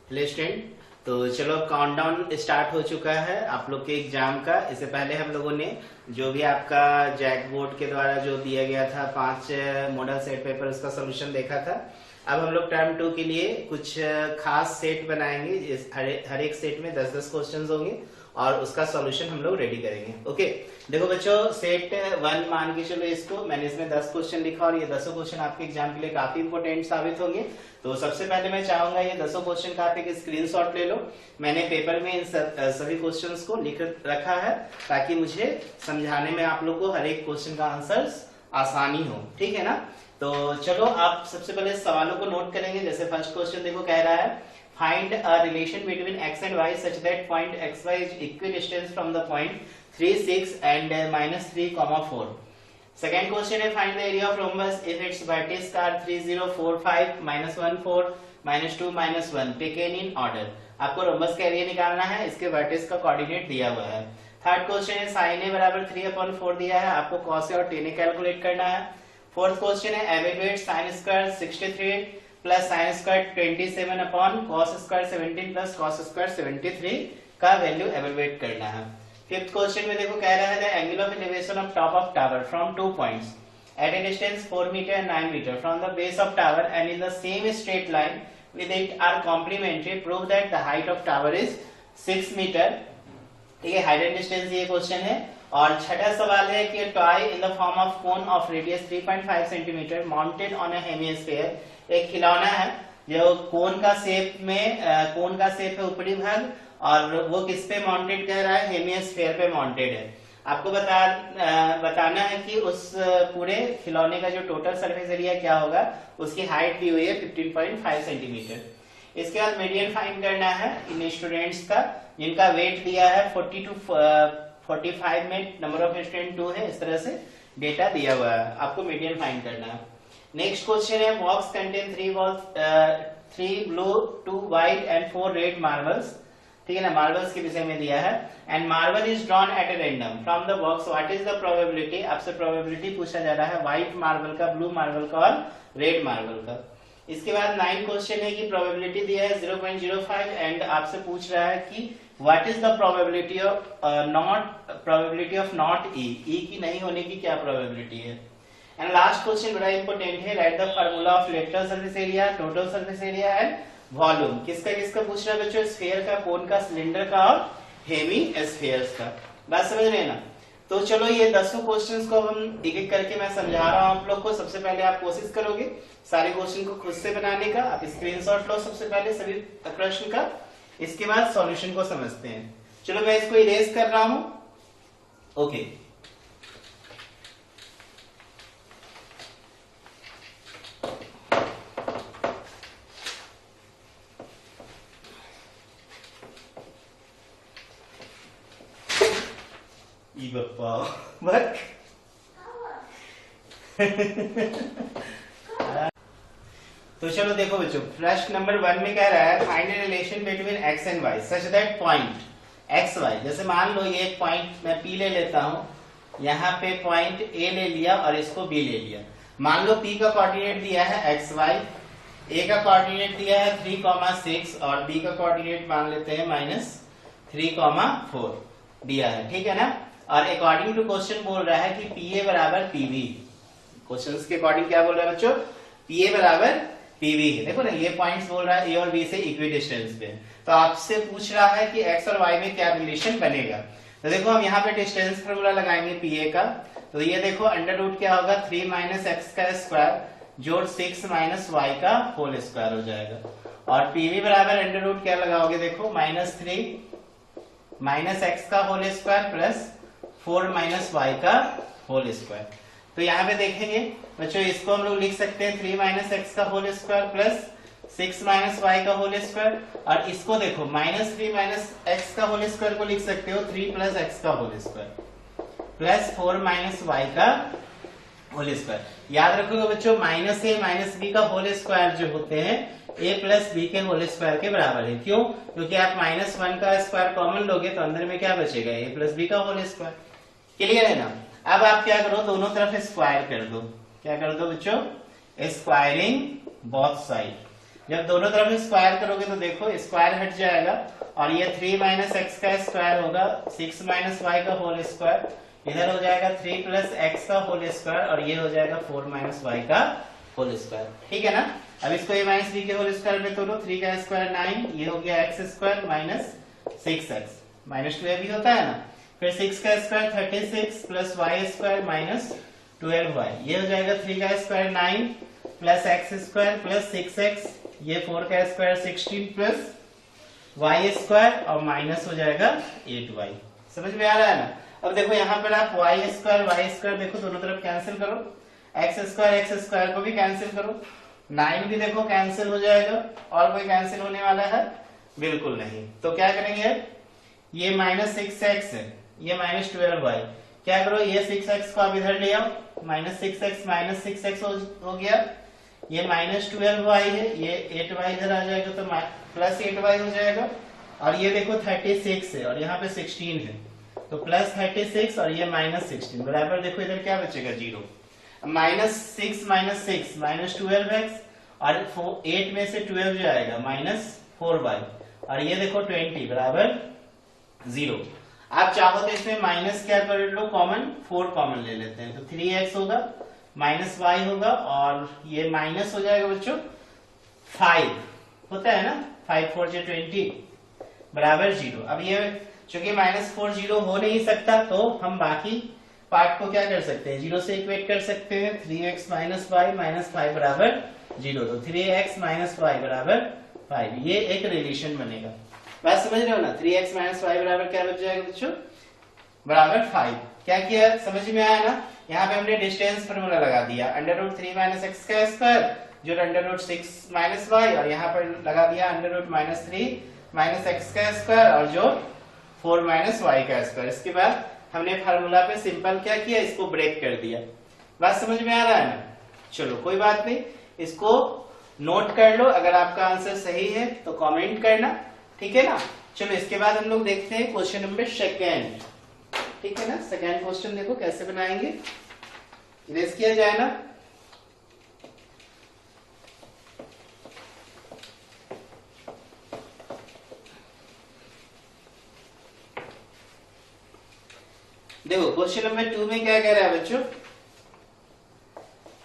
Hello student. तो चलो countdown start हो चुका है आप लोग के एग्जाम का। इससे पहले हम लोगों ने जो भी आपका जैक बोर्ड के द्वारा जो दिया गया था 5 मॉडल सेट पेपर उसका सोल्यूशन देखा था। अब हम लोग टर्म 2 के लिए कुछ खास सेट बनाएंगे। हर एक सेट में 10-10 क्वेश्चंस होंगे और उसका सॉल्यूशन हम लोग रेडी करेंगे। ओके, देखो बच्चों, सेट 1 मान के चलो इसको। मैंने इसमें 10 क्वेश्चन लिखा और ये 10 क्वेश्चन आपके एग्जाम के लिए काफी इंपोर्टेंट साबित होंगे। तो सबसे पहले मैं चाहूंगा ये 10 क्वेश्चन का आप एक स्क्रीनशॉट ले लो। मैंने पेपर में इन सभी क्वेश्चंस को लिख रखा है ताकि मुझे समझाने में आप लोग को हर एक क्वेश्चन का आंसर आसानी हो, ठीक है ना। तो चलो आप सबसे पहले सवालों को नोट करेंगे। जैसे फर्स्ट क्वेश्चन देखो, कह रहा है find a relation between x and y such that point xy is equidistant from the point 3, 6 and -3, 4. Second question है find the area of rhombus if its vertices are 3, 0, 4, 5, -1, 4, -2, -1 taken in order। आपको rhombus का area निकालना है, इसके vertices का coordinate दिया हुआ है। थर्ड क्वेश्चन है sin a बराबर 3/4 दिया है, आपको cos a और tan a कैलकुलेट करना है। फोर्थ क्वेश्चन है evaluate sin square 63 plus sine square 27 upon cos square 17 plus cos square 73 का वैल्यू एवेल्युएट करना है। फिफ्थ क्वेश्चन में देखो, कह रहा है the angle of elevation of top of tower from 2 points at a distance 4 metre and 9 metre from the base of tower and in the same straight line with it are complementary, prove that the height of tower is 6 metre. ठीक है, height and distance ये question है। और छठा सवाल है कि toy in the form of cone of radius 3.5 centimetre mounted on a hemisphere, एक खिलौना है जो कोन का शेप है ऊपरी भाग, और वो किस पे माउंटेड कह रहा है, हेमिस्फीयर पे माउंटेड है। आपको बताना है कि उस पूरे खिलौने का जो टोटल सरफेस एरिया क्या होगा, उसकी हाइट दी हुई है 15.5 सेंटीमीटर। इसके बाद मीडियन फाइंड करना है इन स्टूडेंट्स का जिनका वेट दिया है 40 to 45 में, नंबर ऑफ स्टूडेंट 2 है, इस तरह से डेटा दिया हुआ है, आपको मीडियन फाइंड करना है। नेक्स्ट क्वेश्चन है box contain 3 blue 2 white and 4 red marbles. ठीक है ना, मार्बल्स के विषय में दिया है। And marble is drawn at a random from the box, what is the probability, आपसे प्रोबेबिलिटी पूछा जा रहा है व्हाइट मार्बल का, ब्लू मार्बल का और रेड मार्बल का। इसके बाद 9 क्वेश्चन है कि प्रोबेबिलिटी दिया है 0.05 एंड आपसे पूछ रहा है कि what is the probability of not E की नहीं होने की क्या प्रोबेबिलिटी है। एंड लास्ट क्वेश्चन बड़ा इंपॉर्टेंट है, right the formula of lateral surface area, total surface area and volume. किसका पूछ रहा है बच्चों, स्फीयर का, कोन का, सिलेंडर का और हेमी स्फीयर्स का। बात समझ रहे हैं ना। तो चलो ये 10 क्वेश्चंस को हम एक एक करके मैं समझा रहा हूं आप लोग को। सबसे पहले आप कोशिश करोगे सारे क्वेश्चन को खुद से बनाने का। आप स्क्रीनशॉट लो सबसे पहले सभी प्रश्न का, इसके बाद सॉल्यूशन को समझते हैं। चलो मैं इसको इरेज कर रहा हूं। ओके, तो चलो देखो बच्चों, प्रश्न नंबर 1 में कह रहा है find a relation between x and y such that point x y. जैसे मान लो ये एक पॉइंट मैं पी ले लेता हूं, यहाँ पे पॉइंट ए ले लिया और इसको बी ले लिया। मान लो पी का कोऑर्डिनेट दिया है एक्स वाई, ए का कोऑर्डिनेट दिया है 3,6 और बी का कोऑर्डिनेट मान लेते हैं -3,4 दिया है, ठीक है ना। और अकॉर्डिंग टू क्वेश्चन बोल रहा है कि पीए बराबर पीवी। क्वेश्चन के अकॉर्डिंग क्या बोल रहा है बच्चों, पीए बराबर पीवी है। देखो ना, ये पॉइंट्स बोल रहा है ए और बी से इक्वी डिस्टेंस पे। तो आपसे पूछ रहा है कि एक्स और वाई में क्या रिलेशन बनेगा। तो देखो हम यहाँ पे डिस्टेंस फॉर्मूला लगाएंगे पीए का। तो ये देखो अंडर रूट क्या होगा, 3 - x का स्क्वायर जोड़ 6 - y का होल स्क्वायर हो जाएगा। और पीवी बराबर अंडर रूट क्या लगाओगे, देखो -3 - x का होल स्क्वायर प्लस 4 - y का होल स्क्वायर। तो यहाँ पे देखेंगे बच्चों, इसको हम लोग लिख सकते हैं 3 - x का होल स्क्वायर प्लस 6 - y का होल स्क्वायर। और इसको देखो -3 - x का होल स्क्वायर को लिख सकते हो 3 + x का होल स्क्वायर प्लस 4 - y का होल स्क्वायर। याद रखोगे बच्चों, -a - b का होल स्क्वायर जो होते हैं a + b के होल स्क्वायर के बराबर है। क्यों? क्योंकि आप -1 का स्क्वायर कॉमन लोगे तो अंदर में क्या बचेगा, a + b का होल स्क्वायर। क्लियर है ना। अब आप क्या करो, दोनों तरफ स्क्वायर कर दो। क्या कर दो बच्चों, स्क्वायरिंग बोथ साइड। जब दोनों तरफ स्क्वायर करोगे तो देखो स्क्वायर हट जाएगा और ये 3 माइनस एक्स का स्क्वायर होगा 6 माइनस वाई का होल स्क्वायर, इधर हो जाएगा 3 प्लस एक्स का होल स्क्वायर और ये हो जाएगा 4 माइनस वाई का होल स्क्वायर। ठीक है ना। अब इसको a माइनस बी के होल स्क्वायर में तोड़ो, 3 का स्क्वायर 9, ये हो गया x square minus 6x minus 2a भी होता है ना, फिर 6 का square 36 plus y square minus 12y, ये हो जाएगा 3 का square 9 plus x square plus 6x, ये 4 का स्क्वायर 16 प्लस वाई स्क्वायर और माइनस हो जाएगा 8y। समझ में आ रहा है ना। अब देखो यहाँ पर आप वाई स्क्वायर देखो दोनों तरफ कैंसिल करो, एक्स स्क्वायर को भी कैंसिल करो, 9 भी देखो कैंसिल हो जाएगा और कोई कैंसिल होने वाला है बिल्कुल नहीं। तो क्या करेंगे, ये माइनस 6x है, ये माइनस 12y, क्या करो ये 6x को आप इधर ले आओ, माइनस 6x हो गया, ये माइनस 12y है, ये 8y इधर आ जाएगा तो प्लस 8y हो जाएगा, और ये देखो 36 है और यहाँ पे 16 है तो प्लस 36 और ये माइनस 16 बराबर देखो इधर क्या बचेगा 0। माइनस 6 माइनस 12x और 8 में से 12 जाएगा माइनस 4y और ये देखो 20 बराबर 0। आप चाहो तो इसमें माइनस क्या कर लो कॉमन, 4 कॉमन ले लेते हैं तो 3x होगा माइनस y होगा और ये माइनस हो जाएगा बच्चों 5 होता है ना, 5 4 से 20 बराबर 0। अब ये चूंकि माइनस 4 0 हो नहीं सकता तो हम बाकी पार्ट को क्या कर सकते हैं, 0 से इक्वेट कर सकते हैं, 3x माइनस वाई माइनस 5 बराबर 0, तो 3x माइनस वाई बराबर 5, ये एक रिलेशन बनेगा। बात समझ रहे हो ना। 3x माइनस वाई बराबर क्या बच जाएगा बच्चों, बराबर 5। क्या किया समझ में आया ना। यहाँ पे हमने डिस्टेंस फॉर्मूला लगा दिया, अंडर रूट 3 माइनस एक्स का स्क्वायर जो अंडर रूट 6 माइनस वाई, और यहाँ पर लगा दिया under root minus 3 minus x का स्क्वायर और जो 4 माइनस वाई का स्क्वायर। इसके बाद हमने फार्मूला पे सिंपल क्या किया, इसको ब्रेक कर दिया। बात समझ में आ रहा है ना। चलो कोई बात नहीं, इसको नोट कर लो, अगर आपका आंसर सही है तो कमेंट करना, ठीक है ना। चलो इसके बाद हम लोग देखते हैं क्वेश्चन नंबर सेकेंड, ठीक है ना। सेकेंड क्वेश्चन देखो कैसे बनाएंगे, इरेज किया जाए ना। देखो क्वेश्चन नंबर 2 में क्या कह रहा है बच्चों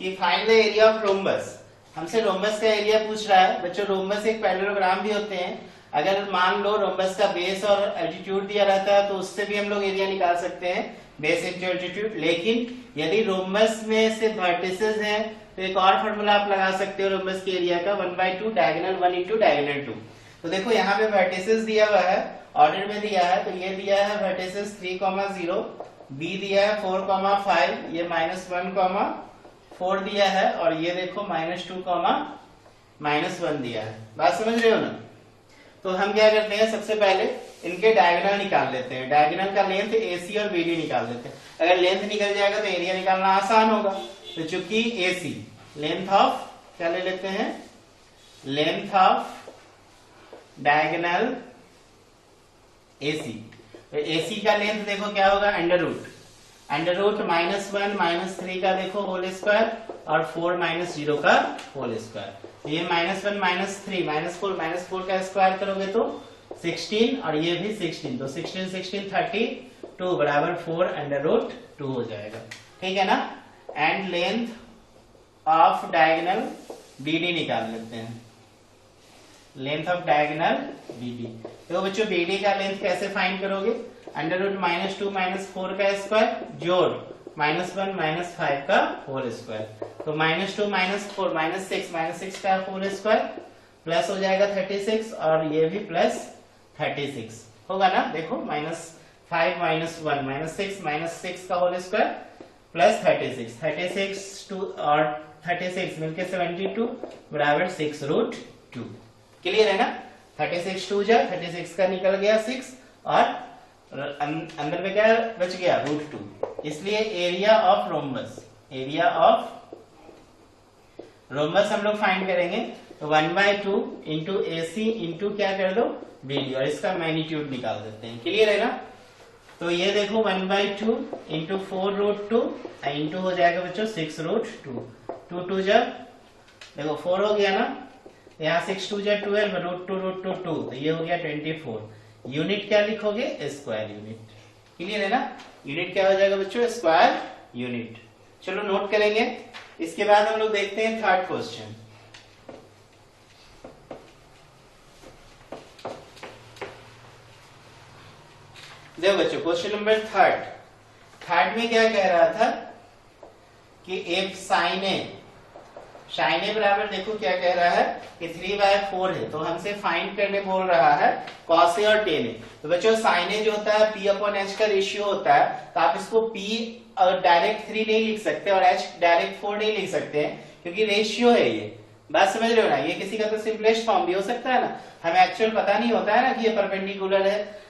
कि find the area of rhombus. हमसे रोम्बस का एरिया पूछ रहा है बच्चों। रोम्बस एक पैरेललोग्राम भी होते हैं, अगर मान लो रोम्बस का बेस और एल्टीट्यूड दिया रहता है तो उससे भी हम लोग एरिया निकाल सकते हैं, बेस इंटू एल्टीट्यूड। लेकिन यदि रोम्बस में से वर्टिसेस हैं तो एक और फॉर्मूला आप लगा सकते हो रोम्बस के एरिया का, 1/2 डायगोनल 1 इंटू डायगोनल 2। तो देखो यहाँ पे वर्टिसेस दिया हुआ है, ऑर्डर में दिया है, तो ये दिया है वर्टिसेस 3,0, बी दिया है 4,5, ये -1,4 दिया है और ये देखो -2,-1 दिया है। बात समझ रहे हो ना। तो हम क्या करते हैं, सबसे पहले इनके डायगोनल निकाल लेते हैं, डायगोनल का लेंथ AC और BD निकाल लेते हैं। अगर लेंथ निकल जाएगा तो एरिया निकालना आसान होगा। तो चूंकि AC लेंथ ऑफ क्या ले लेते हैं, लेंथ ऑफ डायगोनल AC, तो AC का लेंथ देखो क्या होगा, अंडर रूट -1 -3 का देखो होल स्क्वायर और 4 -0 का होल स्क्वायर। ये -1 -3 -4 का स्क्वायर करोगे तो 16 और ये भी 16, तो 16 32 बराबर 4 अंडर रूट 2 हो जाएगा, ठीक है ना। And length of diagonal BD निकाल लेते हैं, लेंथ ऑफ डायगोनल BD। तो बच्चों BD का लेंथ कैसे फाइंड करोगे, अंडर रूट -2 -4 का स्क्वायर जोड़ -1 -5 का होल स्क्वायर। तो -2 -4 -6 का होल स्क्वायर प्लस हो जाएगा 36 और ये भी प्लस 36 होगा ना। देखो -5 -1 -6 का होल स्क्वायर प्लस 36 2 और 36 मिलके 72 बराबर 6√2। क्लियर है ना। 36 2 जा 36 का निकल गया 6 और अंदर में क्या बच गया √2। इसलिए area of rhombus, area of rhombus हम लोग फाइंड करेंगे तो 1/2 इंटू AC इंटू क्या कर दो BD और इसका मैग्नीट्यूड निकाल देते हैं। क्लियर है ना। तो ये देखो 1/2 इंटू 4√2 इंटू हो जाएगा बच्चों 6√2, 2 जब देखो 4 हो गया ना, यहाँ 6 2 जा 12, √2 तो ये हो गया 24। यूनिट क्या लिखोगे? Square unit. क्लियर है ना? यूनिट क्या हो जाएगा बच्चों? Square unit. चलो नोट करेंगे। इसके बाद हम लोग देखते हैं थर्ड क्वेश्चन। देखो बच्चों क्वेश्चन नंबर थर्ड में क्या कह रहा था कि इफ साइन ए बराबर, देखो क्या कह रहा है कि 3/4 है, तो हमसे फाइंड करने बोल रहा है कॉस ए और टेन ए। तो बच्चों साइन ए जो होता है p/h का रेशियो होता है, तो आप इसको p डायरेक्ट 3 नहीं लिख सकते और h डायरेक्ट 4 नहीं लिख सकते हैं, क्योंकि रेशियो है ये। बात समझ रहे हो ना? ये किसी का तो सिंपलेस्ट फॉर्म भी हो सकता है ना, हमें एक्चुअल पता नहीं होता है ना कि ये परपेंडिकुलर है,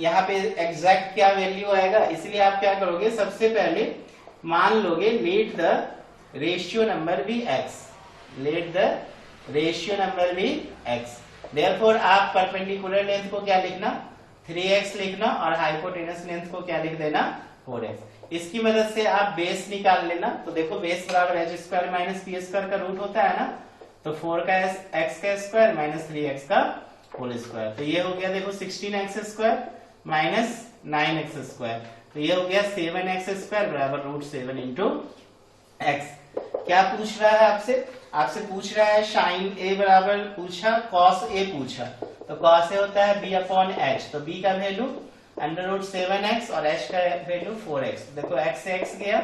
यहाँ पे एग्जैक्ट क्या वैल्यू आएगा। इसलिए आप क्या करोगे, सबसे पहले मान लोगे let the ratio number be x, let the ratio number be x। Therefore आप परपेंडिकुलर लेंथ को क्या लिखना? 3x लिखना, और हाइपोटेनस लेंथ को क्या लिख देना? 4x। इसकी मदद से आप बेस निकाल लेना। तो देखो बेस बराबर h square minus P square का रूट होता है ना, तो 4 का x का स्क्वायर माइनस 3x का होल स्क्वायर। तो ये हो गया देखो 16x square minus 9x square, तो ये हो गया 7x स्क्वायर बराबर √7 इंटू x। क्या पूछ रहा है आपसे पूछ रहा है साइन ए बराबर पूछा, कॉस ए पूछा, तो कॉस ए होता है b/h, तो b का वैल्यू √7x और h का वैल्यू 4x। देखो x से x गया,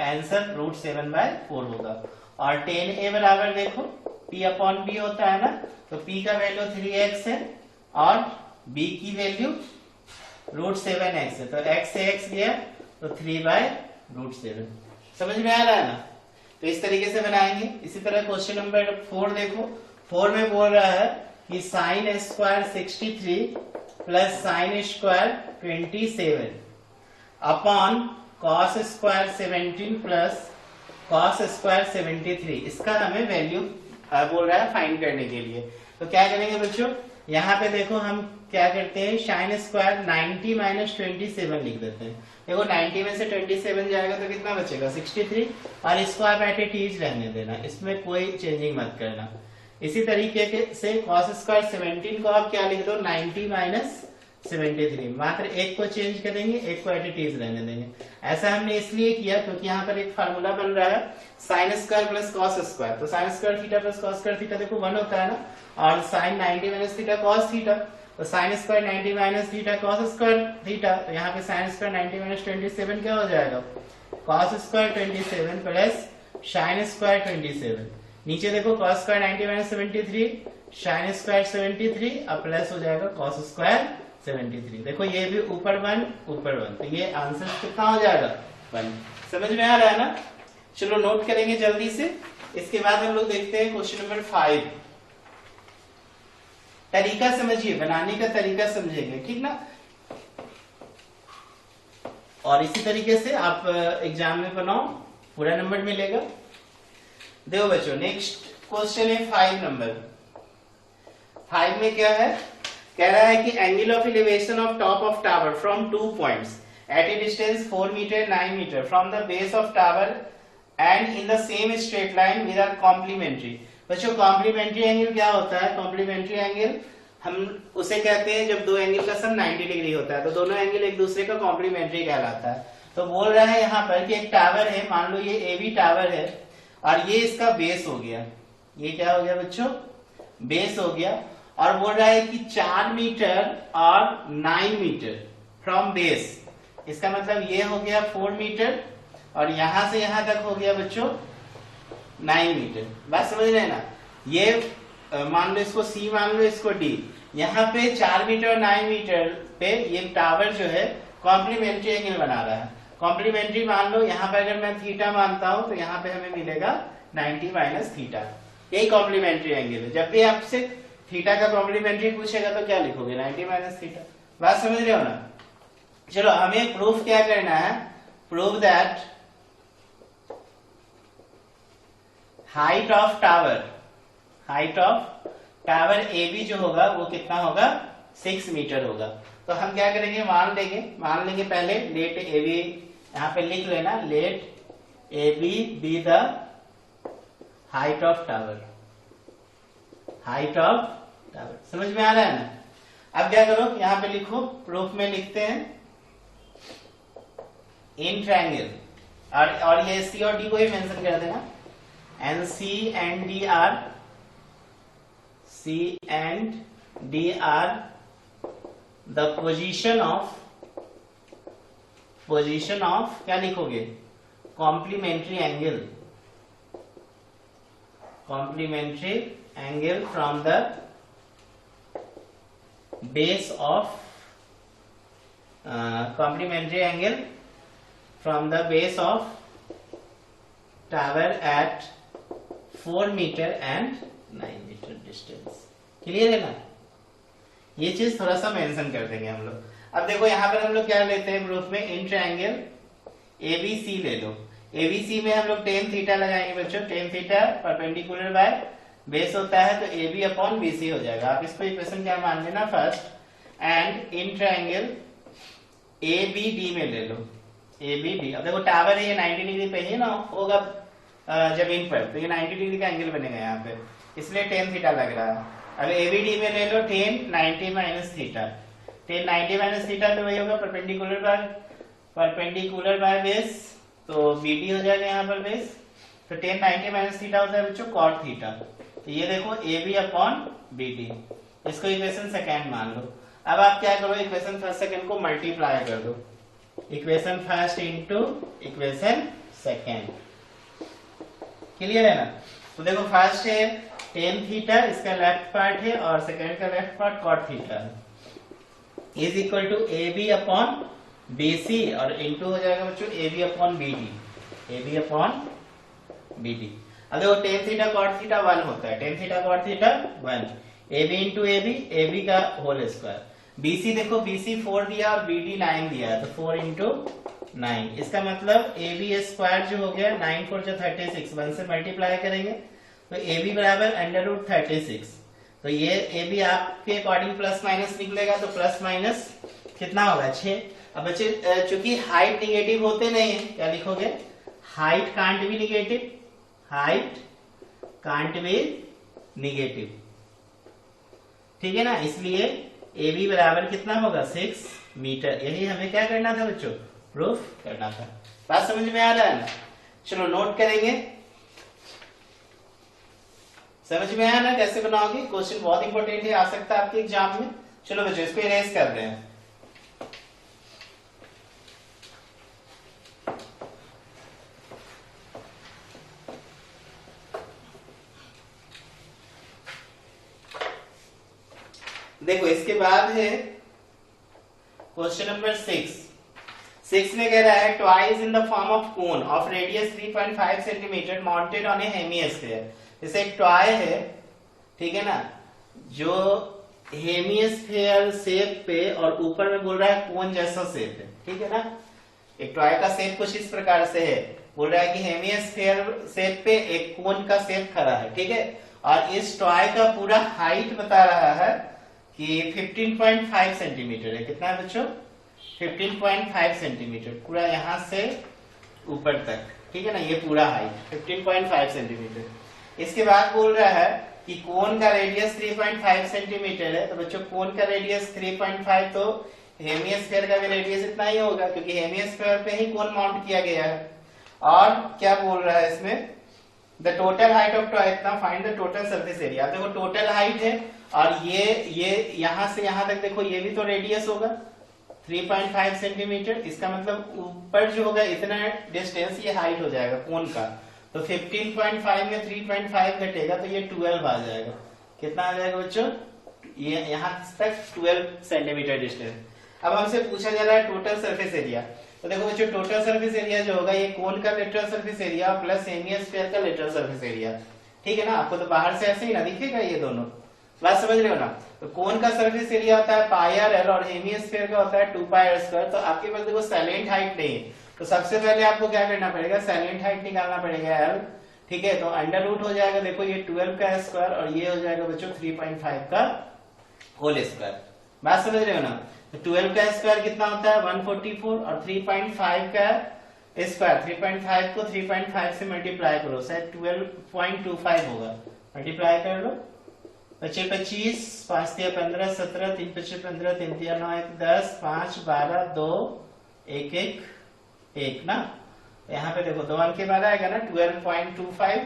आंसर √7/4 होगा। और टेन ए बराबर देखो p/b होता है ना, तो p का वैल्यू 3x है और b की वैल्यू √7x है, तो x से x गया तो 3/√7। समझ में आ रहा है ना? तो इस तरीके से बनाएंगे। इसी तरह क्वेश्चन नंबर 4 देखो, 4 में बोल रहा है कि sine square 63 plus sine square 27 upon cos square 17 plus cos square 73, इसका हमें वैल्यू बोल रहा है फाइंड करने के लिए। तो क्या करेंगे बच्चों, यहाँ पे देखो हम क्या करते हैं, साइन स्क्वायर 90 माइनस 27 लिख देते हैं। देखो 90 में से 27 जाएगा तो कितना बचेगा? 63, और इसको आप एट इट इज रहने देना, इसमें कोई चेंजिंग मत करना। इसी तरीके से कॉस स्क्वायर 17 को आप क्या लिख दो? 90 माइनस 73, मात्र एक को चेंज करेंगे, एक को एट इट इज रहने देंगे। ऐसा हमने इसलिए किया क्योंकि यहाँ पर एक फार्मूला बन रहा है sine square plus cos square, तो sine square theta plus cos square theta देखो 1 होता है ना, और sine 90 minus theta cos theta, तो sine square 90 minus theta cos square theta, तो यहाँ पे साइन स्क्वायर 90 माइनस 27 क्या हो जाएगा? Cos square 27 plus sine square 27। नीचे देखो cos square 90 minus 73, sine square 73 और प्लस हो जाएगा कॉस स्क्वायर 73। देखो ये भी ऊपर 1 ऊपर 1, तो ये आंसर कितना हो जाएगा? 1। समझ में आ रहा है ना? चलो नोट करेंगे जल्दी से। इसके बाद हम लोग देखते हैं क्वेश्चन नंबर 5। तरीका समझिए, बनाने का तरीका समझेंगे, ठीक ना? और इसी तरीके से आप एग्जाम में बनाओ, पूरा नंबर मिलेगा। देखो बच्चों नेक्स्ट क्वेश्चन है 5 नंबर। 5 में क्या है? कह रहा है कि angle of elevation of top of tower from 2 points at a distance 4 metre 9 metre from the base of tower and in the same straight line with are complementary. बच्चों complementary angle क्या होता है? कॉम्प्लीमेंट्री एंगल हम उसे कहते हैं जब दो एंगल का सम 90 डिग्री होता है, तो दोनों एंगल एक दूसरे का कॉम्प्लीमेंट्री कहलाता है। तो बोल रहा है यहाँ पर कि एक टावर है, मान लो ये ए बी टावर है, और ये इसका बेस हो गया। ये क्या हो गया बच्चों? बेस हो गया। और बोल रहा है कि 4 मीटर और 9 मीटर फ्रॉम बेस, इसका मतलब ये हो गया 4 मीटर और यहां से यहां तक हो गया बच्चों 9 मीटर। बात समझ रहे हैं ना? ये मान लो इसको सी, मान लो इसको डी। यहाँ पे 4 मीटर और 9 मीटर पे ये टावर जो है कॉम्प्लीमेंट्री एंगल बना रहा है। कॉम्प्लीमेंट्री मान लो यहाँ पे अगर मैं थीटा मानता हूं तो यहाँ पे हमें मिलेगा 90 माइनस थीटा, यही कॉम्प्लीमेंट्री एंगल है। जब भी आपसे थीटा का कॉम्प्लीमेंट्री पूछेगा तो क्या लिखोगे? 90 माइनस थीटा। बात समझ रहे हो ना? चलो हमें प्रूफ क्या करना है? Prove that height of tower A B जो होगा वो कितना होगा? 6 मीटर होगा। तो हम क्या करेंगे? मान लेंगे पहले लेट ए बी, यहाँ पे लिख लेना let A B the height of tower. Height of tower. समझ में आ रहा है ना। अब क्या करो, यहां पे लिखो, प्रूफ में लिखते हैं इन ट्रायंगल, और ये सी और डी को ही मेंशन कर देना। And C and D are the position of क्या लिखोगे, complementary angle from the base of tower at 4 metre and 9 metre distance. Clear है ना। ये चीज थोड़ा सा मेंशन कर देंगे हम लोग। अब देखो यहाँ पर हम लोग क्या लेते हैं प्रूफ में, इन ट्रायंगल एबीसी ले लो। एबीसी में हम लोग टेन थीटा लगाएंगे बच्चों। Tan theta perpendicular by base होता है, तो A B upon B C हो जाएगा। आप इसको इक्वेशन क्या मान लेना first. And in triangle A B D में ले लो, ए बी डी। अब देखो टावर है, ये 90 डिग्री पे ही ना होगा जमीन पर, तो ये 90 डिग्री का एंगल बनेगा यहाँ पे, इसलिए टेन थीटा लग रहा है। अब ए बी डी में ले लो tan 90 minus theta. Tan 90 minus theta तो वही होगा परपेंडिकुलर बाय बेस, तो बी डी हो जाएगा यहाँ पर बेस। तो टेन 90 माइनस थीटा होता है बच्चों कॉट थीटा। तो ये देखो A B upon B D, इसको इक्वेशन सेकेंड मान लो। अब आप क्या करो, इक्वेशन फर्स्ट सेकेंड को मल्टीप्लाई कर दो, equation first into equation second. Clear है ना। तो देखो फर्स्ट है टेन थीटा, इसका लेफ्ट पार्ट है, और सेकेंड का लेफ्ट पार्ट कॉट थीटा है, is equal to A B upon B C, और इंटू हो जाएगा बच्चों A B upon B D, A B upon B D. अब देखो टेन थीटा कॉट थीटा 1 होता है, tan theta cot theta 1, A B into A B का whole square. B C देखो, बी सी 4 दिया और बी डी 9 दिया है, तो 4 इंटू 9, इसका मतलब ए बी स्क्वायर जो हो गया 9 4 जो 36, 1 से मल्टीप्लाई करेंगे तो ए बी बराबर अंडर रूट 36। तो ये ए बी आपके अकॉर्डिंग प्लस माइनस निकलेगा, तो प्लस माइनस कितना होगा 6। अब बच्चे चूंकि हाइट निगेटिव होते नहीं है, क्या लिखोगे, height can't be negative, height can't be negative, ठीक है ना। इसलिए ए बी बराबर कितना होगा 6 मीटर। यही हमें क्या करना था बच्चों, प्रूफ करना था। बात समझ में आ रहा है ना। चलो नोट करेंगे, समझ में आया ना कैसे बनाओगे। क्वेश्चन बहुत इंपॉर्टेंट है, आ सकता है आपके एग्जाम में। चलो बच्चों इसको इरेज कर रहे हैं। देखो इसके बाद है क्वेश्चन नंबर 6 में कह रहा है twice in the form of cone of radius 3.5 centimetre mounted on A hemisphere. जैसे एक टॉय है, ठीक है ना, जो हेमिस्फीयर शेप पे और ऊपर में बोल रहा है कोन जैसा शेप है, ठीक है ना। एक टॉय का शेप कुछ इस प्रकार से है, बोल रहा है कि हेमिस्फीयर शेप पे एक कोन का शेप खड़ा है, ठीक है। और इस टॉय का पूरा हाइट बता रहा है कि 15.5 सेंटीमीटर है। कितना है बच्चों, 15.5 सेंटीमीटर, पूरा यहां से ऊपर तक, ठीक है ना, ये पूरा हाइट 15.5 सेंटीमीटर। इसके बाद बोल रहा है कि कोन का रेडियस 3.5 सेंटीमीटर है। तो बच्चों कोन का रेडियस 3.5, तो हेमिस्फीयर का भी रेडियस इतना ही होगा, क्योंकि हेमिस्फीयर पे ही कोन माउंट किया गया है। और क्या बोल रहा है इसमें, the total height of toy इतना, find the total surface area. देखो टोटल हाइट है, और ये यहां से यहां तक देखो, ये भी तो रेडियस होगा 3.5 सेंटीमीटर। इसका मतलब ऊपर जो होगा इतना डिस्टेंस, ये हाइट हो जाएगा कोन का। तो 15.5 में 3.5 घटेगा, तो ये 12 आ जाएगा। कितना आ जाएगा बच्चों, ये यहां तक 12 सेंटीमीटर डिस्टेंस। अब हमसे पूछा जा रहा है टोटल सरफेस एरिया। तो देखो बच्चों टोटल सरफेस एरिया जो होगा, ये कोन का lateral surface area plus hemisphere का लेटरल सरफेस एरिया, ठीक है ना। आपको तो बाहर से ऐसे ही ना दिखेगा ये दोनों, बात समझ रहे हो ना। तो कोन का सरफेस एरिया होता है पाई आर एल, और हेमिस्फीयर का होता है 2 पाई आर स्क्वायर। तो आपके पास देखो सैलेंट हाइट नहीं है, तो सबसे पहले आपको क्या करना पड़ेगा, सैलेंट हाइट निकालना पड़ेगा एल, ठीक है। तो अंडर रूट हो जाएगा, देखो ये 12 का स्क्वायर, और ये हो जाएगा बच्चों 3.5 का होल स्क्वायर। बात समझ रहे हो ना। तो 12 का स्क्वायर कितना होता है 144, और 3.5 का स्क्वायर 3.5 को 3.5 से मल्टीप्लाई करो, शायद 12.25 होगा, मल्टीप्लाई कर लो 25 25, 5 3 15 17, 3 5 15, 3 3 9 1 10, 5 12 2 1 1 1 ना। यहाँ पे देखो 2 अंक के बाद आएगा ना 12.25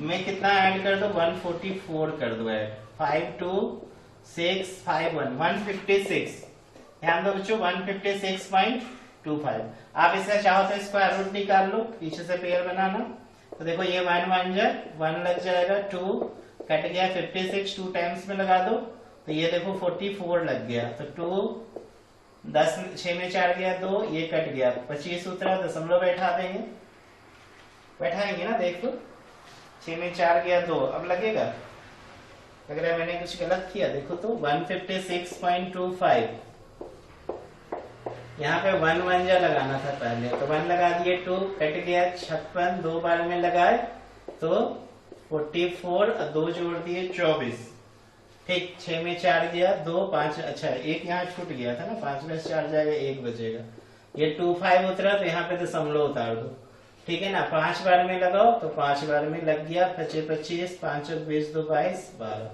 में कितना ऐड कर दो 144 कर दो ऐड 52651 156। ध्यान दो बच्चों 156.25। आप इसका चाहो तो स्क्वायर रूट निकाल लो, पीछे से पेयर बनाना। तो देखो ये 1 1 जा 1 लग जाएगा 2 कट गया 56 2 टाइम्स में लगा दो तो ये देखो 44 लग गया। तो 2 10 6 में 4 गया 2 ये कट गया 25 उतरा दशमलव बैठा देंगे, बैठाएंगे ना। देख लो 6 में 4 गया 2 अब लगेगा। लग रहा है मैंने कुछ गलत किया। देखो तो 156.25 यहाँ पे 1 1 जा लगाना था पहले तो 1 लगा दिए 2 कट गया 56 2 बार में लगाए तो 44 और 2 जोड़ दिए 24। ठीक 6 में 4 गया 2 5 अच्छा एक यहाँ छूट गया था ना 5 में 4 जाएगा 1 बचेगा। ये 25 उतरा तो यहाँ पे दशमलव उतार दो। ठीक है ना 5 बार में लगाओ तो 5 बार में लग गया 25 25 5 20 2 22 12।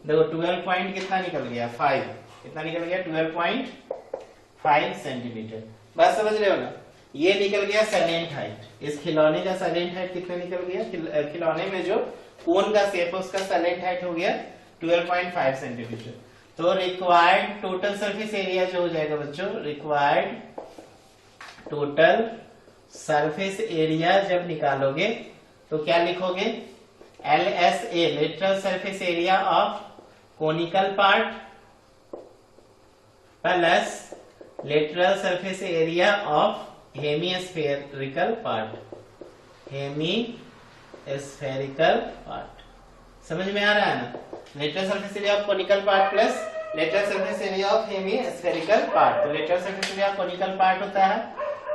देखो 12 पॉइंट कितना निकल गया 5 कितना निकल गया 12.5 सेंटीमीटर। बात समझ रहे हो ना। ये निकल गया साइलेंट हाइट। इस खिलौने का साइलेंट हाइट कितना निकल गया खिलौने में जो कोन का शेप है उसका साइलेंट हाइट हो गया 12.5 सेंटीमीटर। तो रिक्वायर्ड टोटल सरफेस एरिया जो हो जाएगा बच्चों रिक्वायर्ड टोटल सरफेस एरिया जब निकालोगे तो क्या लिखोगे LSA lateral surface area of conical part plus lateral surface area of hemispherical part hemispherical part. समझ में आ रहा है ना। Lateral surface area of conical part plus lateral surface area of hemispherical part. तो lateral surface area of conical part होता है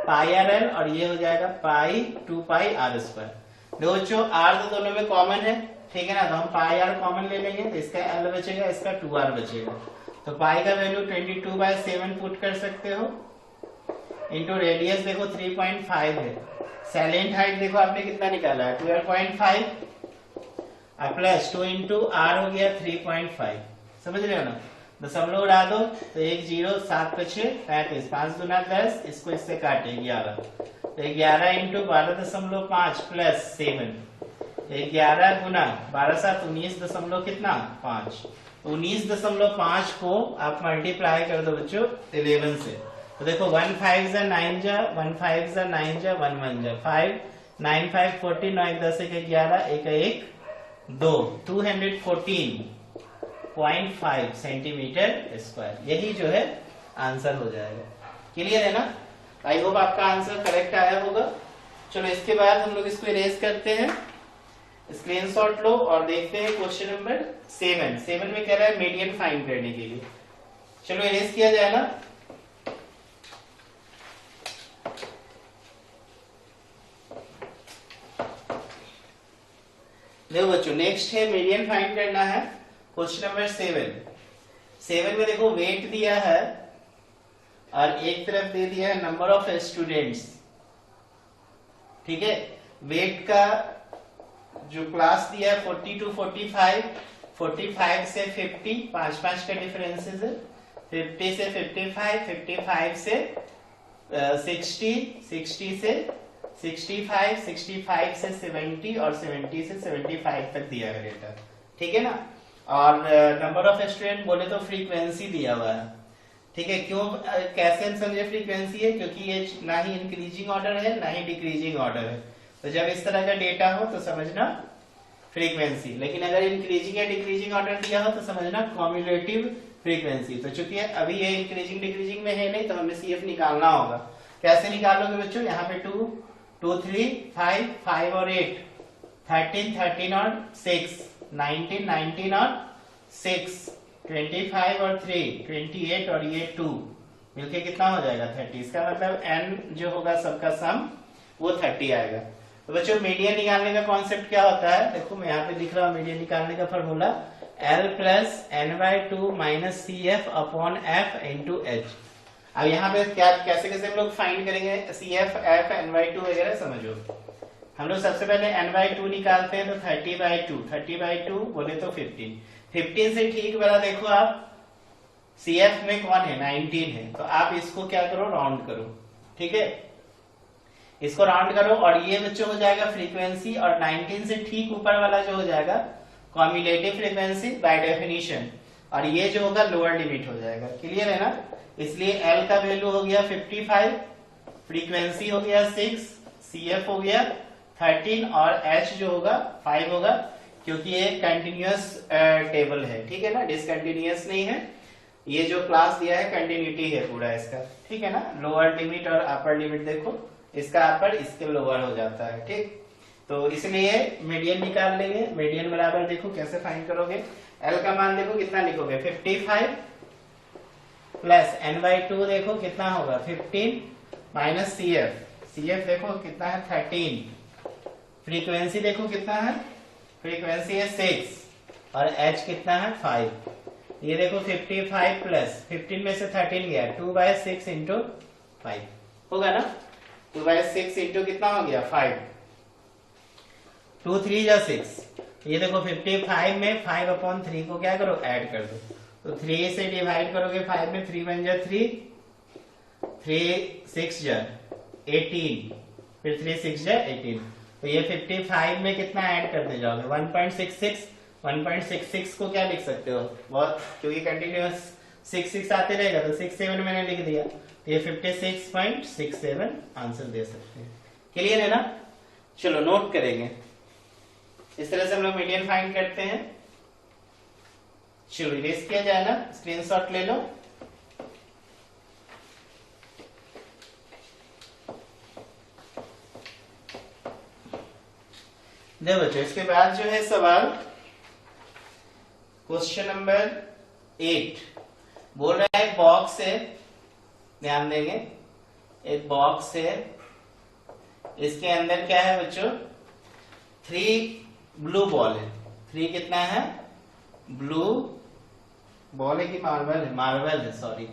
pi r l और ये हो जाएगा पाई 2 पाई आर स्क्वायर। बच्चों आर तो दोनों में कॉमन है ठीक है ना। तो हम पाई आर कॉमन ले लेंगे तो इसका एल बचेगा इसका 2r बचेगा। तो पाई का वैल्यू 22/7 पुट कर सकते हो इंटू रेडियस देखो 3.5 है। साइलेंट हाइट देखो आपने कितना निकाला है 12.5 प्लस 2 इंटू आर हो गया 3.5। समझ रहे हो ना। दशमलव उड़ा दो तो 1 0 7 5 35 5 दूना 10 इसको इससे काटे 11 तो 11 इंटू 12.5 प्लस 7 11 गुना 12 7 19 दशमलव कितना 5 19.5 को आप मल्टीप्लाई कर दो बच्चों 11 से। तो देखो 1 5 जा 9 जा 1 5 जा 9 जा 1 1 जा 5 9 5 14 9 10 1 11 1 1 2 214.5 सेंटीमीटर स्क्वायर। यही जो है आंसर हो जाएगा। क्लियर है ना। आई होप आपका आंसर करेक्ट आया होगा। चलो इसके बाद हम लोग इसको इरेज करते हैं। स्क्रीनशॉट लो और देखते हैं क्वेश्चन नंबर 7 में कह रहा है मीडियन फाइंड करने के लिए। चलो इरेज किया जाए ना। देखो बच्चों नेक्स्ट है मीडियन फाइंड करना है। क्वेश्चन नंबर 7 में देखो वेट दिया है और एक तरफ दे दिया है नंबर ऑफ स्टूडेंट्स। ठीक है वेट का जो क्लास दिया है 40 to 45 45 से 50 5 का डिफरेंसेस है 50 से 55 55 से 60 60 से 65 65 से 70 और 70 से 75 तक दिया है डेटा। ठीक है ना। और नंबर ऑफ स्टूडेंट बोले तो फ्रीक्वेंसी दिया हुआ है। ठीक है क्यों कैसे समझे फ्रीक्वेंसी है क्योंकि ये ना ही इंक्रीजिंग ऑर्डर है ना ही डिक्रीजिंग ऑर्डर है। तो जब इस तरह का डेटा हो तो समझना फ्रीक्वेंसी। लेकिन अगर इंक्रीजिंग या डिक्रीजिंग ऑर्डर दिया हो तो समझना कॉम्युलेटिव फ्रीक्वेंसी। तो चूंकि अभी ये इंक्रीजिंग डिक्रीजिंग में है नहीं तो हमें CF निकालना होगा। कैसे निकालोगे बच्चों। यहाँ पे 2 2 3 5 5 और 8 13 13 और 6 19 19 और 6 25 और 3 28 और ये 2 मिलके कितना हो जाएगा 30। इसका मतलब n जो होगा सबका सम वो 30 आएगा। तो बच्चों मीडियन निकालने का कॉन्सेप्ट क्या होता है। देखो मैं यहाँ पे लिख रहा हूँ मीडियन निकालने का formula L plus n/2 minus CF upon F into H। अब यहाँ पे क्या कैसे कैसे हम लोग फाइंड करेंगे CF F n/2 वगैरह समझो। हम लोग सबसे पहले n/2 निकालते हैं तो 30/2 30/2 बोले तो 15 15 से ठीक वाला देखो आप, CF में कौन है, 19 है, तो आप इसको क्या करो, राउंड करो, ठीक है, इसको राउंड करो, और ये बच्चों हो जाएगा फ्रीक्वेंसी, और 19 से ठीक ऊपर वाला जो हो जाएगा कॉम्युलेटिव फ्रीक्वेंसी बाय डेफिनेशन, और ये जो होगा लोअर लिमिट हो जाएगा। क्लियर है ना? इसलिए L का वैल्यू हो गया 55, फ्रीक्वेंसी हो गया 6, CF हो गया 13, और H जो होगा 5 होगा, क्योंकि ये कंटिन्यूअस टेबल है, ठीक है ना, डिसकंटिन्यूअस नहीं है। ये जो क्लास दिया है कंटिन्यूटी है पूरा इसका, ठीक है ना। लोअर लिमिट और अपर लिमिट देखो, इसका अपर इसके लोअर हो जाता है, ठीक। तो इसलिए मीडियन निकाल लेंगे। मीडियन बराबर देखो कैसे फाइंड करोगे, L का मान देखो कितना लिखोगे, 55 प्लस n/2 देखो कितना होगा 15 माइनस CF देखो कितना है 13, फ्रीक्वेंसी देखो कितना है, फ्रीक्वेंसी है 6, और H कितना है 5। ये देखो 55 प्लस 15 में से 13 गया, 2/6 इंटू 5 होगा ना, 2/6 इंटू कितना हो गया 5, 2 3 जा 6। ये देखो 55 में 5/3 को क्या करो, ऐड कर दो, तो 3 से डिवाइड करोगे 5 में, 3 1 जा 3, 3 6 जा 18, फिर 3 6 जा 18, तो ये 55 में कितना ऐड करते जाओगे 1.66, 1.66 को क्या लिख सकते हो, बहुत, क्योंकि कंटिन्यूअस 6 आते रहेगा, तो 67 मैंने लिख दिया, तो ये 56.67 आंसर दे सकते हैं। क्लियर है ना? चलो नोट करेंगे, इस तरह से हम लोग मीडियन फाइंड करते हैं। चलो इरेज किया जाए ना, स्क्रीनशॉट ले लो। देखो बच्चों, इसके बाद जो है सवाल क्वेश्चन नंबर 8 बोल रहा है, एक बॉक्स है, ध्यान देंगे, एक बॉक्स है, इसके अंदर क्या है बच्चों, 3 ब्लू बॉल है, 3 कितना है, ब्लू बॉल है कि मार्बल है, मार्बल है, सॉरी,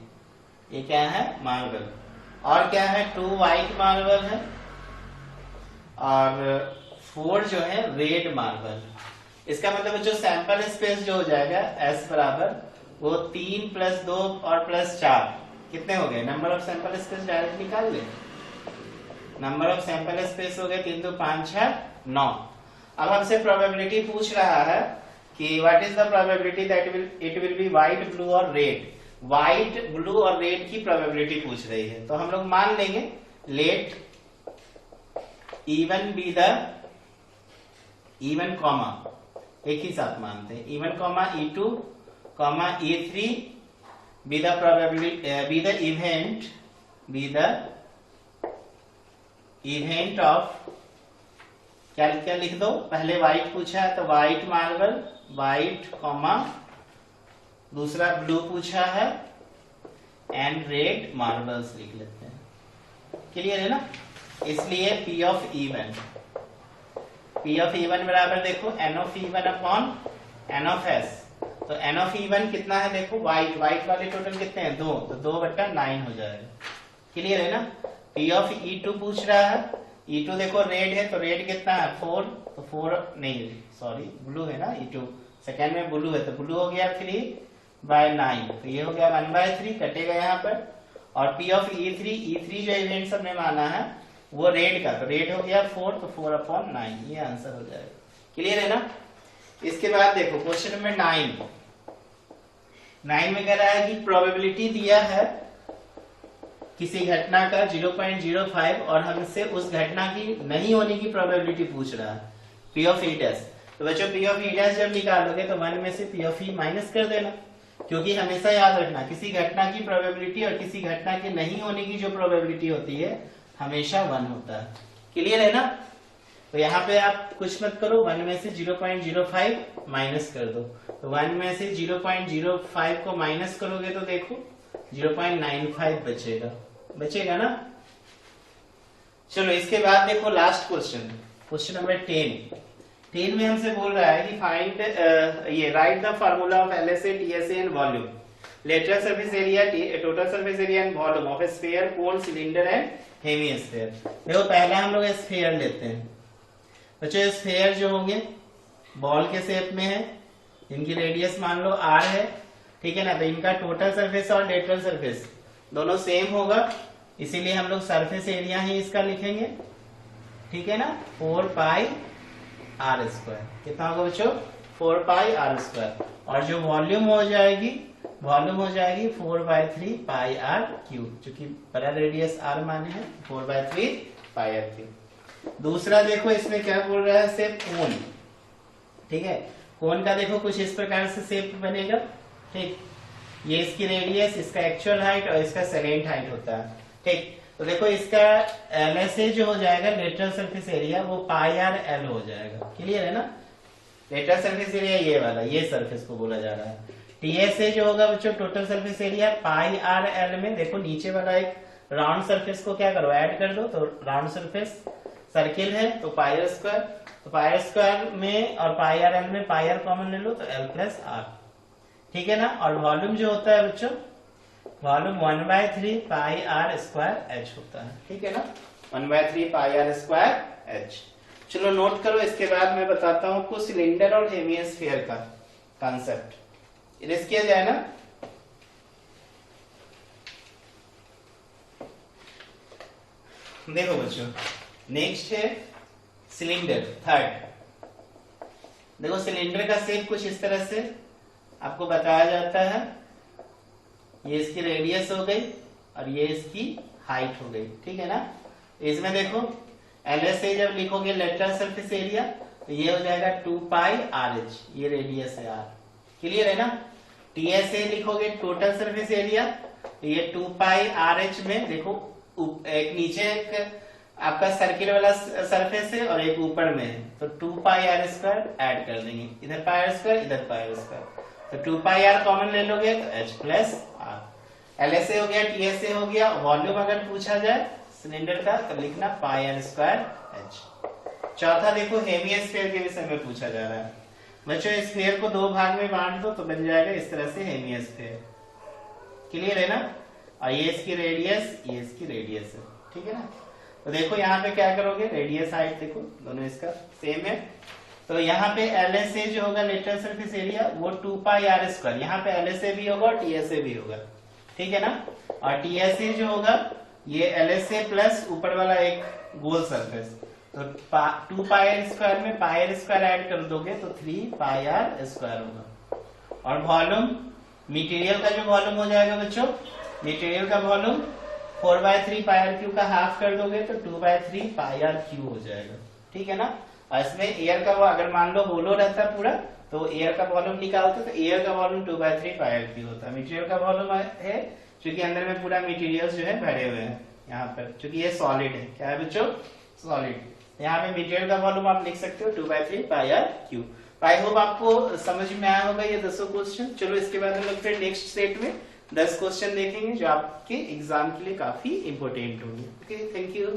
ये क्या है, मार्बल, और क्या है 2 व्हाइट मार्बल है, और 4 जो है रेड मार्बल। इसका मतलब जो सैंपल स्पेस जो हो जाएगा S बराबर, वो 3 + 2 और +4 कितने हो गए, number of sample space direct निकाल ले, नंबर ऑफ सैंपल स्पेस हो गए 3 2 5 6 9। अब हमसे प्रोबेबिलिटी पूछ रहा है कि what is the probability that it will be white, blue और रेड, व्हाइट, ब्लू और रेड की प्रोबेबिलिटी पूछ रही है। तो हम लोग मान लेंगे, let E one be the event comma, एक ही साथ मानते हैं, E one comma E2 comma E3 be the probability, be the event of, क्या क्या लिख दो, पहले व्हाइट पूछा है तो व्हाइट मार्बल, व्हाइट कॉमा, दूसरा ब्लू पूछा है, एंड रेड मार्बल्स लिख लेते हैं। क्लियर है ना? इसलिए P of even, P of even बराबर देखो N of even upon N of S, तो N ऑफ इवन कितना है देखो, व्हाइट वाले टोटल कितने हैं 2, तो 2/9 हो जाएगा। क्लियर है ना? P ऑफ E2 पूछ रहा है, E2 देखो रेड है, तो रेड कितना है 4, तो 4 नहीं, सॉरी ब्लू है ना, E2 सेकेंड में ब्लू है, तो ब्लू हो गया 3/9, तो ये हो गया 1/3 कटेगा यहाँ पर। और P ऑफ E3 जो इवेंट सबने माना है वो रेड का, तो रेड हो गया 4, तो 4/9, ये आंसर हो जाएगा। क्लियर है ना? इसके बाद देखो क्वेश्चन नंबर 9 में कह रहा है कि प्रोबेबिलिटी दिया है किसी घटना का 0.05, और हमसे उस घटना की नहीं होने की प्रोबेबिलिटी पूछ रहा है, P ऑफ E डैश। तो बच्चों P ऑफ E डैश जब निकालोगे तो 1 में से P ऑफ E माइनस कर देना, क्योंकि हमेशा याद रखना किसी घटना की प्रोबेबिलिटी और किसी घटना के नहीं होने की जो प्रोबेबिलिटी होती है हमेशा 1 होता है। क्लियर है ना? तो यहाँ पे आप कुछ मत करो, 1 में से 0.05 माइनस कर दो, तो 1 में से 0.05 को माइनस करोगे तो देखो 0.95 बचेगा ना। चलो इसके बाद देखो लास्ट क्वेश्चन नंबर 10 में हमसे बोल रहा है कि फाइंड, ये right the formula of LSA, TSA and volume, lateral surface area, total surface area and volume of A sphere, cone, cylinder and hemisphere. देखो पहला हम लोग स्फीयर लेते हैं बच्चों, स्फीयर जो होंगे बॉल के शेप में है, जिनकी रेडियस मान लो r है, ठीक है ना, तो इनका टोटल सरफेस और लेटरल सरफेस दोनों सेम होगा, इसीलिए हम लोग सरफेस एरिया ही इसका लिखेंगे, ठीक है ना, 4 पाई आर स्क्वायर। कितना होगा बच्चों? 4 पाई आर स्क्वायर। और जो वॉल्यूम हो जाएगी 4/3 पाई आर क्यूब, चूंकि बड़ा रेडियस आर माने है, 4/3 पाई आर क्यूब। दूसरा देखो इसमें क्या बोल रहा है, शेप कोन, ठीक है। कोन का देखो कुछ इस प्रकार से शेप बनेगा, ठीक। ये इसकी रेडियस, इसका एक्चुअल हाइट और इसका सेकेंड हाइट होता है, ठीक। तो देखो इसका LSA जो हो जाएगा लेटरल सरफेस एरिया, वो पाई आर एल हो जाएगा। क्लियर है ना? लेटरल सरफेस एरिया ये वाला, ये सरफेस को बोला जा रहा है। TSA जो होगा बच्चों टोटल सरफेस एरिया, पाई आर एल में देखो नीचे वाला एक राउंड सरफेस को क्या करो, ऐड कर दो, तो राउंड सरफेस सर्किल है तो पाई आर स्क्वायर, तो पाई आर स्क्वायर में और पाई आर एल में पाई आर कॉमन ले लो तो L प्लस आर, ठीक है ना। और वॉल्यूम जो होता है बच्चों, volume 1/3 pi are square H होता है, ठीक है ना, 1/3 पाई आर स्क्वायर एच। चलो नोट करो, इसके बाद मैं बताता हूं आपको सिलेंडर और हेमिस्फीयर का कॉन्सेप्ट। इरेज किया जाए ना, देखो बच्चों नेक्स्ट है सिलेंडर, थर्ड। देखो सिलेंडर का शेप कुछ इस तरह से आपको बताया जाता है, ये इसकी रेडियस हो गई और ये इसकी हाइट हो गई, ठीक है ना। इसमें देखो LSA जब लिखोगे लेटरल सरफेस एरिया, तो ये हो जाएगा 2 पाई आर एच, ये रेडियस है आर, क्लियर है ना। TSA लिखोगे टोटल सरफेस एरिया, तो ये 2 पाई आर एच में देखो एक नीचे एक आपका सर्किल वाला सरफेस है और एक ऊपर में है, तो 2 पाई आर स्क्वायर ऐड कर देंगे, इधर पाई आर स्क्वायर इधर पाई आर स्क्वायर, तो 2 पाई आर कॉमन ले लोगे तो H प्लस आर। LSA हो गया, TSA हो गया। वॉल्यूम अगर पूछा जाए सिलेंडर का तो लिखना पाई आर स्क्वायर H। चौथा देखो हेमिस्फीयर के विषय में पूछा जा रहा है बच्चों, स्फीयर को 2 भाग में बांट दो तो बन जाएगा इस तरह से हेमिस्फीयर, क्लियर है ना। और ये इसकी रेडियस, ये इसकी रेडियस है, ठीक है ना। तो देखो यहाँ पे क्या करोगे, रेडियस हाइट देखो दोनों इसका सेम है, तो यहाँ पे LSA जो होगा लेटरल सरफेस एरिया वो 2 पाई आर स्क्वायर, यहाँ पे LSA भी होगा और TSA भी होगा, ठीक है ना। और TSA जो होगा ये LSA प्लस ऊपर वाला एक गोल सरफेस, तो 2 पाई आर स्क्वायर में पाई आर स्क्वायर ऐड कर दोगे तो 3 पाई आर स्क्वायर होगा। और वॉल्यूम, मटेरियल का जो वॉल्यूम हो जाएगा बच्चों, मटेरियल का वॉल्यूम 4/3 पाई आर क्यू का हाफ कर दोगे तो 2/3 पाई आर क्यू हो जाएगा, ठीक है ना। और इसमें एयर का, अगर मान लो होलो रहता पूरा तो एयर का वॉल्यूम निकालते तो एयर का वॉल्यूम 2/3 पाई आर क्यू होता है। मटेरियल का वॉल्यूम है क्योंकि अंदर में पूरा मटेरियल्स जो है भरे हुए हैं यहाँ पर, क्योंकि ये सॉलिड है, क्या है बच्चों, सॉलिड। यहाँ पे मटेरियल का वॉल्यूम आप लिख सकते हो 2/3 पाई आर क्यू। आई होप आपको समझ में आया होगा ये 10 क्वेश्चन। चलो इसके बाद हम लोग फिर नेक्स्ट सेट में 10 क्वेश्चन देखेंगे जो आपके एग्जाम के लिए काफी इंपोर्टेंट होंगे। Okay, thank you.